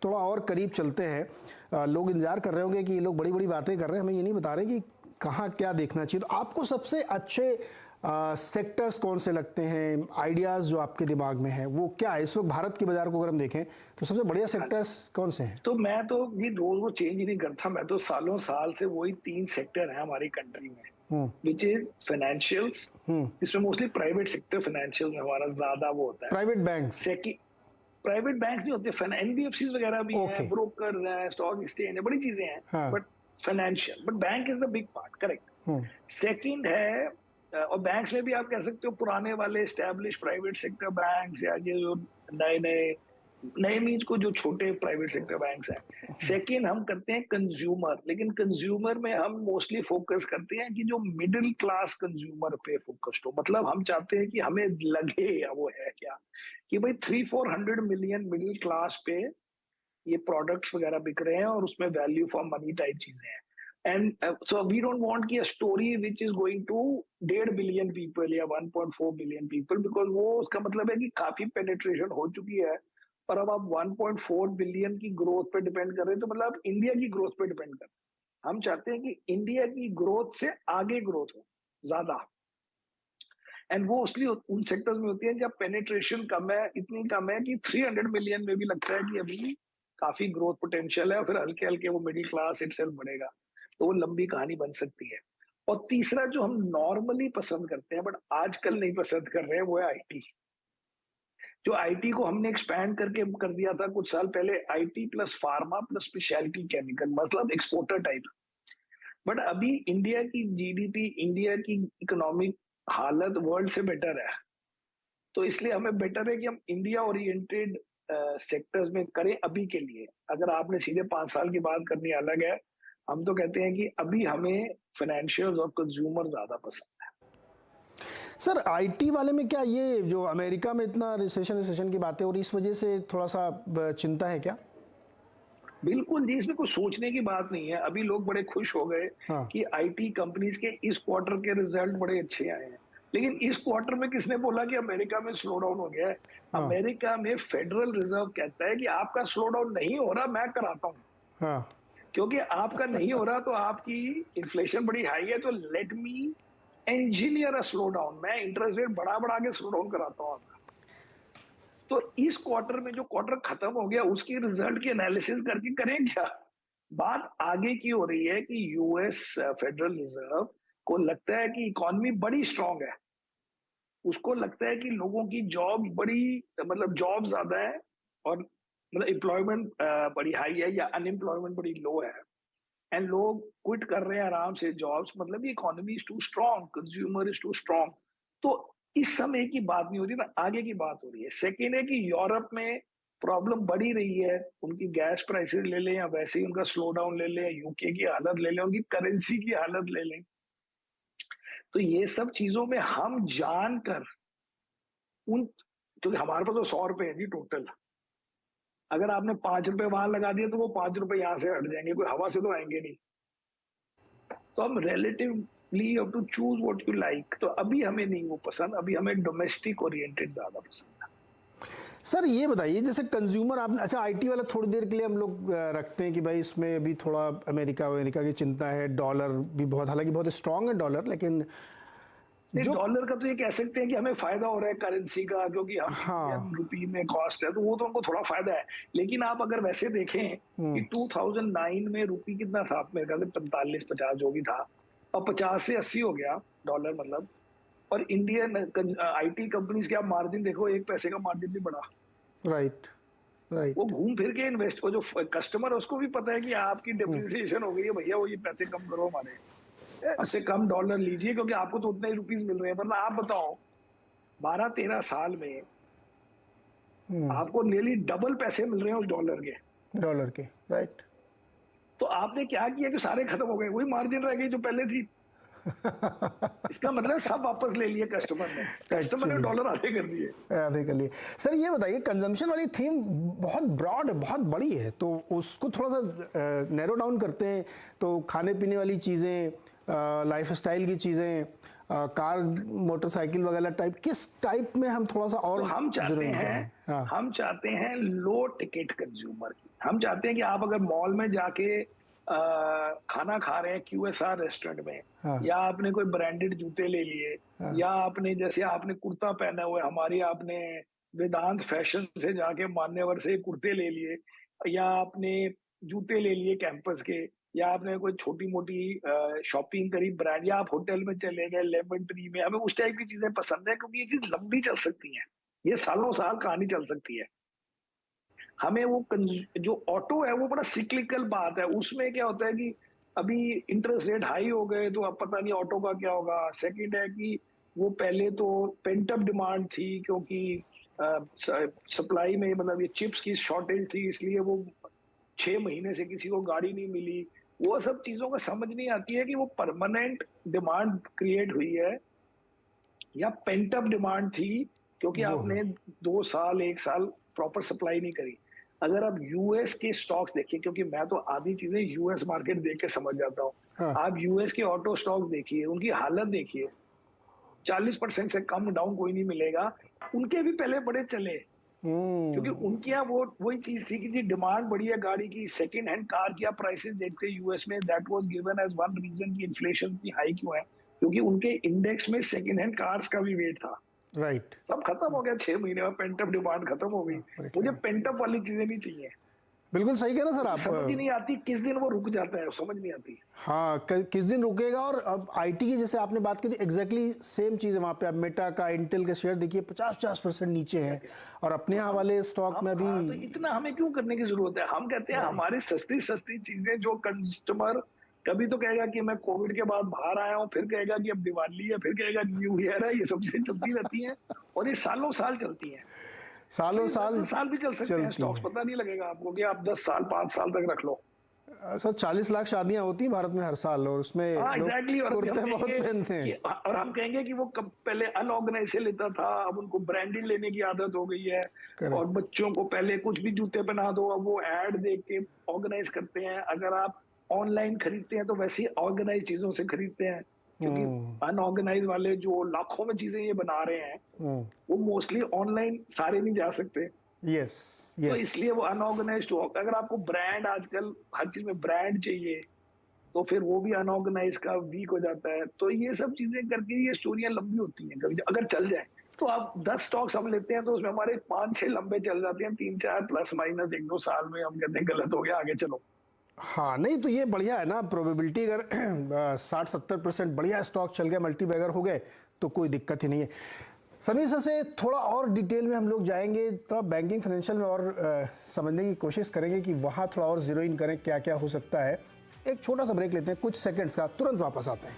थोड़ा और करीब चलते हैं। लोग इंतजार कर रहे होंगे कि ये लोग बड़ी बड़ी बातें कर रहे हैं, हमें ये नहीं बता रहे कि कहाँ क्या देखना चाहिए। तो आपको सबसे अच्छे सेक्टर्स कौन से लगते हैं, आइडियाज़ जो आपके दिमाग में है वो क्या है? इस वक्त भारत के बाजार को अगर हम देखें तो सबसे बढ़िया हाँ जी। सेक्टर्स कौन से हैं? तो मैं तो ये रोज वो चेंज ही नहीं करता। मैं तो सालों साल से वही 3 सेक्टर है हमारी कंट्री में, हम्म। Which is financials. हम्म। इसमें मोस्टली प्राइवेट सेक्टर फाइनेंशियल में हमारा ज्यादा वो होता है। Private banks. Second, private bank नहीं होते, एनबीएफसी वगैरह भी हैं, ओके। ब्रोकर है, स्टॉक एक्सचेंज है, बड़ी चीजें हैं। हाँ। But financial, but bank is the big part, correct. Hmm. Second है, और बैंक्स में भी आप कह सकते हो पुराने वाले एस्टेब्लिश प्राइवेट सेक्टर बैंक्स, या ये जो नए नए नए मीन्स को जो छोटे प्राइवेट सेक्टर बैंक्स हैं। सेकंड हम करते हैं कंज्यूमर, लेकिन कंज्यूमर में हम मोस्टली फोकस करते हैं कि जो मिडिल क्लास कंज्यूमर पे फोकस्ड हो। मतलब हम चाहते हैं कि हमें लगे, या वो है क्या, कि भाई 300-400 मिलियन मिडिल क्लास पे ये प्रोडक्ट्स वगैरह बिक रहे हैं और उसमें वैल्यू फॉर मनी टाइप चीजें हैं। And so we don't want की a story which is going to 1.5 billion people या 1.4 बिलियन पीपल, बिकॉज वो उसका मतलब है कि काफी पेनिट्रेशन हो चुकी है। पर अब आप 1.4 बिलियन की ग्रोथ पे डिपेंड कर रहे हैं, तो मतलब इंडिया की ग्रोथ पे डिपेंड कर रहे हैं। हम चाहते हैं कि इंडिया की ग्रोथ से आगे ग्रोथ हो ज्यादा। एंड वो उसलिए उन सेक्टर्स में होती है जब पेनिट्रेशन कम है, इतनी कम है कि 300 मिलियन में भी लगता है कि अभी काफी ग्रोथ पोटेंशियल है, और फिर हल्के हल्के वो मिडिल क्लास इटसेल्फ बढ़ेगा। तो वो लंबी कहानी बन सकती है। और तीसरा जो हम नॉर्मली पसंद करते हैं बट आजकल नहीं पसंद कर रहे हैं, वो है आईटी। जो आईटी को हमने एक्सपैंड करके कर दिया था कुछ साल पहले, IT plus pharma plus speciality chemical, मतलब एक्सपोर्टर टाइप। बट अभी इंडिया की जीडीपी, इंडिया की इकोनॉमिक हालत वर्ल्ड से बेटर है। तो इसलिए हमें बेटर है कि हम इंडिया ओरिएंटेड सेक्टर्स में करें अभी के लिए। अगर आपने सीधे 5 साल की बात करनी अलग है। हम तो कहते हैं कि अभी हमें फाइनेंशियल और कंज्यूमर ज्यादा पसंद है। सर आईटी वाले में क्या ये जो अमेरिका में इतना रिसेशन रिसेशन की बातें और इस वजह से थोड़ा सा चिंता है क्या? बिल्कुल जी, इसमें कुछ सोचने की बात नहीं है। अभी लोग बड़े खुश हो गए हाँ। कि आईटी कंपनीज के इस क्वार्टर के रिजल्ट बड़े अच्छे आए हैं। लेकिन इस क्वार्टर में किसने बोला कि अमेरिका में स्लो डाउन हो गया है? हाँ। अमेरिका में फेडरल रिजर्व कहता है कि आपका स्लो डाउन नहीं हो रहा, मैं कराता हूं। हाँ। क्योंकि आपका नहीं हो रहा तो आपकी इन्फ्लेशन बड़ी हाई है, तो let me engineer a slow down. मैं इंटरेस्ट रेट बढ़ा बढ़ा के स्लो डाउन कराता हूँ आपका। तो इस क्वार्टर में जो क्वार्टर खत्म हो गया उसकी रिजल्ट की एनालिसिस करके करें क्या? बात आगे की हो रही है कि यूएस फेडरल रिजर्व को लगता है कि इकोनॉमी बड़ी स्ट्रांग है। उसको लगता है कि लोगों की जॉब बड़ी, मतलब जॉब ज्यादा है, और मतलब एम्प्लॉयमेंट बड़ी हाई है, या अनएम्प्लॉयमेंट बड़ी लो है। एंड लोग क्विट कर रहे हैं आराम से जॉब्स, मतलब economy is too strong, consumer is too strong. तो इस समय की बात नहीं हो रही ना, आगे की बात हो रही है। सेकेंड है कि यूरोप में प्रॉब्लम बढ़ी रही है। उनकी गैस प्राइसेस ले लें, या वैसे ही उनका स्लो डाउन ले लें, यूके की हालत ले लें, उनकी करेंसी की हालत ले लें। तो ये सब चीजों में हम जानकर उन, क्योंकि हमारे पास तो 100 रुपए है जी टोटल। अगर आपने 5 रुपए वहां लगा दिए तो वो 5 रुपए यहाँ से हट जाएंगे, कोई हवा से तो आएंगे नहीं। तो हम relatively have to choose what you like. तो अभी हमें नहीं वो पसंद, अभी हमें डोमेस्टिक ओरिएंटेड ज्यादा पसंद है। सर ये बताइए, जैसे कंज्यूमर आपने, अच्छा आईटी वाला थोड़ी देर के लिए हम लोग रखते हैं कि भाई इसमें अभी थोड़ा अमेरिका अमेरिका की चिंता है, डॉलर भी बहुत, हालांकि बहुत स्ट्रांग है डॉलर, लेकिन नहीं, जो, डॉलर का तो ये कह सकते हैं कि हमें फायदा हो रहा है करेंसी का, क्योंकि हम इंडियन हाँ। रुपी में कॉस्ट है, तो वो तो हमको थोड़ा फायदा है। लेकिन आप अगर वैसे देखें कि 2009 में रुपी कितना था, मेरे ख्याल से 45-50 जो भी था, और 50 से 80 हो गया डॉलर, मतलब। और इंडियन आईटी कंपनीज के आप मार्जिन देखो, 1 पैसे का मार्जिन नहीं बढ़ा। राइट। वो राइट। घूम फिर के इन्वेस्ट, वो जो कस्टमर है उसको भी पता है कि आपकी डिप्रिसिएशन हो गई है भैया, वो ये पैसे कम करो हमारे, हमसे कम डॉलर लीजिए, क्योंकि आपको तो उतने ही रुपीस मिल रहे हैं। वरना आप बताओ, 12-13 साल में आपको नियरली डबल पैसे मिल रहे हैं उस डॉलर के। डॉलर के, राइट। तो आपने क्या किया कि सारे खत्म हो गए, वही मार्जिन रह गई जो पहले थी। इसका मतलब सब वापस ले लिए कस्टमर ने। कस्टमर ने एक्चुअली डॉलर आधे कर दिए। आधे के लिए। सर ये बताइए, कंजम्पशन वाली थीम बहुत ब्रॉड है, बहुत बड़ी है, तो उसको थोड़ा सा नैरो डाउन करते हैं तो खाने पीने वाली चीज़ें, लाइफस्टाइल की चीज़ें, कार मोटरसाइकिल वगैरह टाइप, किस टाइप में हम थोड़ा सा और तो हम चाहते ज़रूर हैं करें? हाँ, हम चाहते हैं लो टिकट कंज्यूमर की। हम चाहते हैं कि आप अगर मॉल में जाके खाना खा रहे हैं QSR रेस्टोरेंट में, हाँ, या आपने कोई ब्रांडेड जूते ले लिए, हाँ, या आपने जैसे आपने कुर्ता पहना हुआ है, हमारी आपने वेदांत फैशन से जाके मान्यवर से कुर्ते ले लिए, या आपने जूते ले लिए कैंपस के, या आपने कोई छोटी मोटी शॉपिंग करी ब्रांड, या आप होटल में चले गए लेमन ट्री में, हमें उस टाइप की चीजें पसंद है क्योंकि ये चीज लंबी चल सकती है, ये सालों साल कहानी चल सकती है। हमें वो जो ऑटो है वो बड़ा सिक्लिकल बात है, उसमें क्या होता है कि अभी इंटरेस्ट रेट हाई हो गए तो अब पता नहीं ऑटो का क्या होगा। सेकंड है कि वो पहले तो पेंट अप डिमांड थी क्योंकि सप्लाई में मतलब ये चिप्स की शॉर्टेज थी, इसलिए वो 6 महीने से किसी को गाड़ी नहीं मिली। वो सब चीजों का समझ नहीं आती है कि वो परमानेंट डिमांड क्रिएट हुई है या पेंट अप डिमांड थी क्योंकि वो है। आपने 2 साल 1 साल प्रॉपर सप्लाई नहीं करी। अगर आप यूएस के स्टॉक्स देखिए, क्योंकि मैं तो आधी चीजें यूएस मार्केट देख के समझ जाता हूँ। हाँ, आप यूएस के ऑटो स्टॉक्स देखिए, उनकी हालत देखिए, 40% से कम डाउन कोई नहीं मिलेगा। उनके भी पहले बड़े चले क्योंकि हम्म, उनके यहाँ वो वही चीज थी कि जी डिमांड बढ़ी है गाड़ी की। सेकंड हैंड कार की आप प्राइसेस देखते हैं यूएस में, that was given as one reason की इन्फ्लेशन की हाई क्यों है, क्योंकि उनके इंडेक्स में सेकंड हैंड कार्स का भी वेट था। राइट, सब खत्म हो गया 6 महीने में, पेंटअप डिमांड खत्म हो गई। मुझे पेंटअप वाली चीजें नहीं चाहिए। बिल्कुल सही कह रहे हैं सर मुझे आप। समझ ही नहीं आती किस दिन वो रुक जाता है, समझ नहीं आती। हाँ, किस दिन रुकेगा। और अब आईटी की जैसे आपने बात की थी, एग्जैक्टली सेम चीज़ है वहाँ पे। अब मेटा का, इंटेल के शेयर देखिए 50-50% नीचे हैं, और अपने यहाँ वाले स्टॉक हम में भी। हाँ, तो इतना हमें क्यों करने की जरूरत है? हम कहते हैं राइट, हमारी सस्ती सस्ती चीजें जो कस्टमर कभी तो कहेगा कि मैं कोविड के बाद बाहर आया हूँ, फिर कहेगा कि अब दिवाली है, फिर कहेगा न्यू ईयर है, ये सब चीजें चलती रहती हैं और ये सालों साल चलती हैं। सालों ये दस साल दस साल भी चल सकते हैं चलती स्टॉक्स, हैं। पता नहीं लगेगा आपको कि आप 10 साल 5 साल तक रख लो। सर 40 लाख शादियां होती हैं भारत में हर साल, और उसमें हाँ लोग एग्जैक्टली। और हम कुर्ते बहुत कहेंगे पहनते कि हैं। और हम कहेंगे कि वो कब पहले अनऑर्गेनाइज से लेता था, अब उनको ब्रांडेड लेने की आदत हो गई है। और करेक्ट। बच्चों को पहले कुछ भी जूते पहना दो, अब वो एड देख के ऑर्गेनाइज करते हैं। अगर आप ऑनलाइन खरीदते हैं तो वैसे ही ऑर्गेनाइज चीजों से खरीदते हैं, क्योंकि हम्म, अनऑर्गेनाइज वाले जो लाखों में चीजें ये बना रहे हैं हम्म, वो मोस्टली ऑनलाइन सारे नहीं जा सकते। यस, तो यस। इसलिए वो अनऑर्गेनाइज्ड हो। अगर आपको ब्रांड, आजकल हर चीज में ब्रांड चाहिए, तो फिर वो भी अनऑर्गेनाइज का वीक हो जाता है। तो ये सब चीजें करके ये स्टोरियां लंबी होती हैं। कभी अगर चल जाए तो आप 10 स्टॉक्स हम लेते हैं तो उसमें हमारे 5-6 लंबे चल जाते हैं, 3-4 प्लस माइनस 1-2 साल में हम कहते हैं गलत हो गया, आगे चलो। हाँ, नहीं तो ये बढ़िया है ना, प्रोबेबिलिटी अगर 60-70% बढ़िया स्टॉक चल गया, मल्टी बैगर हो गए, तो कोई दिक्कत ही नहीं है। समीर सर से थोड़ा और डिटेल में हम लोग जाएंगे, थोड़ा बैंकिंग फाइनेंशियल में और समझने की कोशिश करेंगे कि वहाँ थोड़ा और जीरो इन करें, क्या क्या हो सकता है। एक छोटा सा ब्रेक लेते हैं, कुछ सेकंड्स का, तुरंत वापस आते हैं।